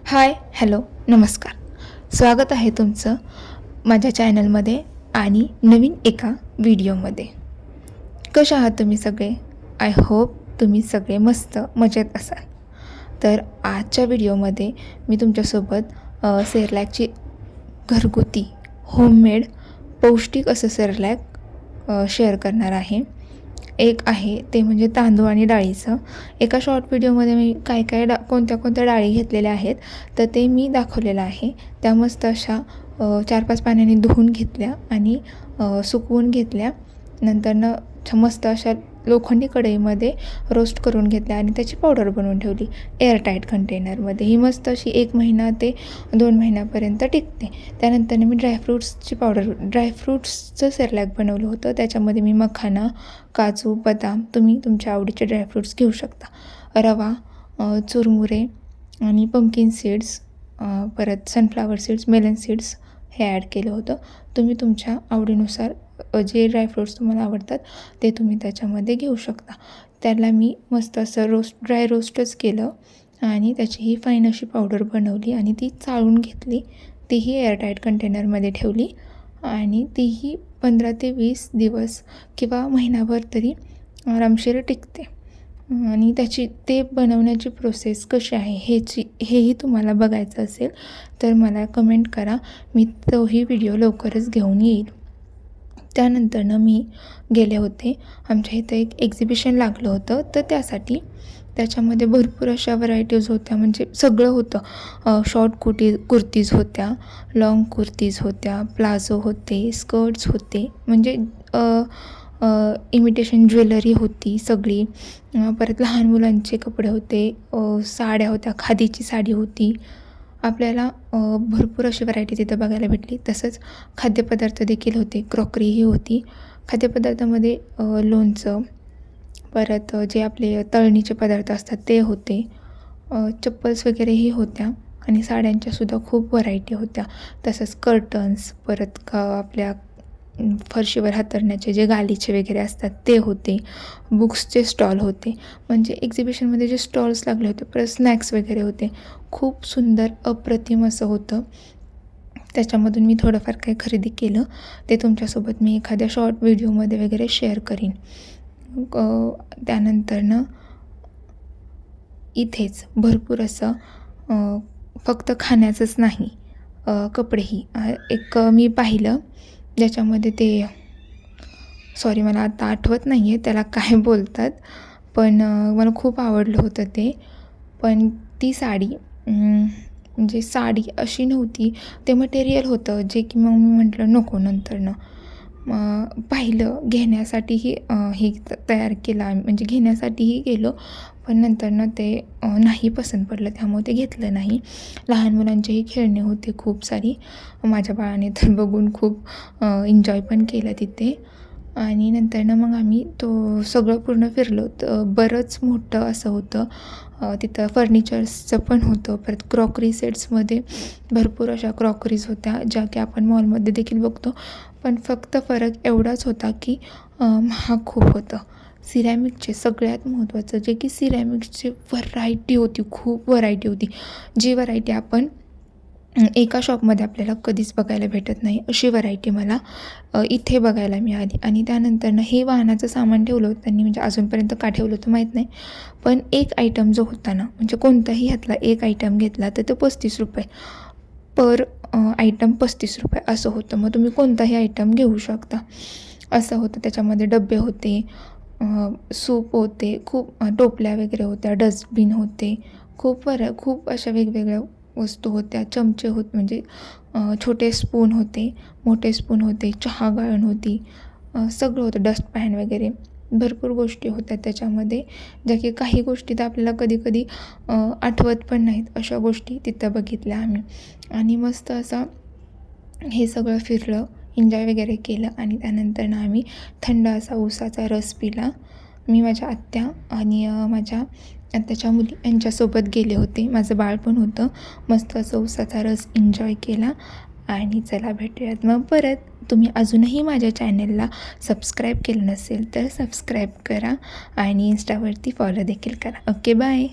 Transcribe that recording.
हाय, hello, नमस्कार. स्वागत आहे तुमचं माझ्या चॅनलमध्ये आणि नवीन एका व्हिडिओमध्ये. कशा आहात तुम्ही सगळे? आय होप तुम्ही सगळे मस्त मजेत असाल. तर आजच्या व्हिडिओमध्ये मी तुमच्यासोबत सेरलॅकची घरगुती होममेड पौष्टिक असं सेरलॅक शेअर करणार आहे. एक आहे ते म्हणजे तांदूळ आणि डाळीचं. एका शॉर्ट व्हिडिओमध्ये मी काय कोणत्या डाळी घेतलेल्या आहेत तर ते मी दाखवलेलं आहे. त्या मस्त अशा 4-5 पाण्याने धुवून घेतल्या आणि सुकवून घेतल्या. नंतरनं मस्त अशा लोखंडी कढईमध्ये रोस्ट करून घेतल्या आणि त्याची पावडर बनवून ठेवली एअरटाईट कंटेनरमध्ये. ही मस्त अशी 1 महिना ते 2 महिन्यापर्यंत टिकते. त्यानंतर मी ड्रायफ्रूट्सचं सेरलॅक बनवलं होतं. त्याच्यामध्ये मी मखाना, काजू, बदाम, तुम्ही तुमच्या आवडीचे ड्रायफ्रूट्स घेऊ शकता, रवा, चुरमुरे आणि पंपकिन सीड्स, परत सनफ्लावर सीड्स, मेलन सीड्स हे ॲड केलं होतं. तुम्ही तुमच्या आवडीनुसार जे ड्रायफ्रूट्स तुम्हाला आवडतात ते तुम्ही त्याच्यामध्ये घेऊ शकता. त्याला मी मस्त असं ड्राय रोस्टच केलं आणि त्याची ही फाईन अशी पावडर बनवली आणि ती चाळून घेतली. तीही एअरटाईट कंटेनरमध्ये ठेवली आणि तीही 15 ते 20 दिवस किंवा महिनाभर तरी आरामशीर टिकते. आणि ते बनवण्याची प्रोसेस कशी आहे हेही तुम्हाला बघायचं असेल तर मला कमेंट करा. मी तोही व्हिडिओ लवकरच घेऊन येईल. त्यानंतरनं मी गेले होते. आमच्या इथं एक एक्झिबिशन लागलं होतं तर त्याच्यामध्ये भरपूर अशा व्हरायटीज होत्या. म्हणजे सगळं होतं. शॉर्ट कुर्तीज होत्या, लाँग कुर्तीज होत्या, प्लाझो होते, स्कर्ट्स होते, म्हणजे इमिटेशन ज्वेलरी होती सगळी. परत लहान मुलांचे कपडे होते, साड्या होत्या, खादीची साडी होती. आपल्याला भरपूर अशी व्हरायटी तिथं बघायला भेटली. तसंच खाद्यपदार्थ देखील होते, क्रॉकरीही होती. खाद्यपदार्थामध्ये लोणचं, परत जे आपले तळणीचे पदार्थ असतात ते होते, चप्पल्स वगैरेही होत्या आणि साड्यांच्यासुद्धा खूप व्हरायटी होत्या. तसंच कर्टन्स, परत आपल्या फरशीवर हातरण्याचे जे गालिचे वगैरे असतात ते होते. बुक्सचे स्टॉल होते. म्हणजे एक्झिबिशनमध्ये जे स्टॉल्स लागले होते, परत स्नॅक्स वगैरे होते. खूप सुंदर अप्रतिम असं होतं. त्याच्यामधून मी थोडंफार काही खरेदी केलं. ते तुमच्यासोबत मी एखाद्या शॉर्ट व्हिडिओमध्ये वगैरे शेअर करीन. त्यानंतरनं इथेच भरपूर असं फक्त खाण्याचंच नाही, कपडेही एक मी पाहिलं ज्याच्यामध्ये ते मला आता आठवत नाही आहे त्याला काय बोलतात, पण मला खूप आवडलं होतं ते. पण ती साडी म्हणजे साडी अशी नव्हती, ते मटेरियल होतं जे की मग मी म्हटलं नको. नंतरनं पाहिलं घेण्यासाठीही हे तयार केला, म्हणजे घेण्यासाठीही गेलो, पण नंतरनं ते नाही पसंत पडलं, त्यामुळे ते घेतलं नाही. लहान मुलांचेही खेळणे होते खूप सारी. माझ्या बाळाने तर बघून खूप एन्जॉय पण केलं तिथे. आणि नंतरनं मग आम्ही तो सगळं पूर्ण फिरलो. तर बरंच मोठं असं होतं. तिथं फर्निचर्सचं पण होतं. परत क्रॉकरी सेट्समध्ये भरपूर अशा क्रॉकरीज होत्या ज्या की आपण मॉलमध्ये देखील बघतो. पण फक्त फरक एवढाच होता की महाग खूप होतं. सिरॅमिकचे सगळ्यात महत्त्वाचं जे की सिरॅमिक्सची व्हरायटी होती, खूप व्हरायटी होती. जी व्हरायटी आपण एका शॉपमध्ये आपल्याला कधीच बघायला भेटत नाही, अशी व्हरायटी मला इथे बघायला मिळाली. आणि त्यानंतरनं हे वाहनाचं सामान ठेवलं होतं त्यांनी, म्हणजे अजूनपर्यंत का ठेवलं होतं माहीत नाही. पण एक आयटम जो होता ना, म्हणजे कोणताही ह्यातला एक आयटम घेतला तर तो ₹35 पर आयटम, ₹35 असं होतं. मग तुम्ही कोणताही आयटम घेऊ शकता असं होतं. त्याच्यामध्ये डबे होते, सूप होते, खूप टोपल्या वगैरे होत्या, डस्टबिन होते, खूप अशा वेगवेगळ्या वस्तू होत्या. चमचे म्हणजे छोटे स्पून होते, मोठे स्पून होते, चहा गाळण होती, सगळं होतं, डस्टपॅन वगैरे भरपूर गोष्टी होत्या त्याच्यामध्ये, ज्या की काही गोष्टी तर आपल्याला कधी आठवत पण नाहीत. अशा गोष्टी तिथं बघितल्या आम्ही. आणि मस्त असं हे सगळं फिरलं, एन्जॉय वगैरे केलं. आणि त्यानंतरनं आम्ही थंड असा ऊसाचा रस पिला. मी माझ्या आत्या आणि माझ्या आत्याच्या मुली यांच्यासोबत गेले होते. माझं बाळ पण होतं. मस्त असं ऊसाचा रस एन्जॉय केला. आणि चला भेटूयात मग परत. तुम्ही अजूनही माझ्या चॅनलला सबस्क्राईब केलं नसेल तर सबस्क्राईब करा आणि इंस्टावरती फॉलो देखील करा. Okay, bye.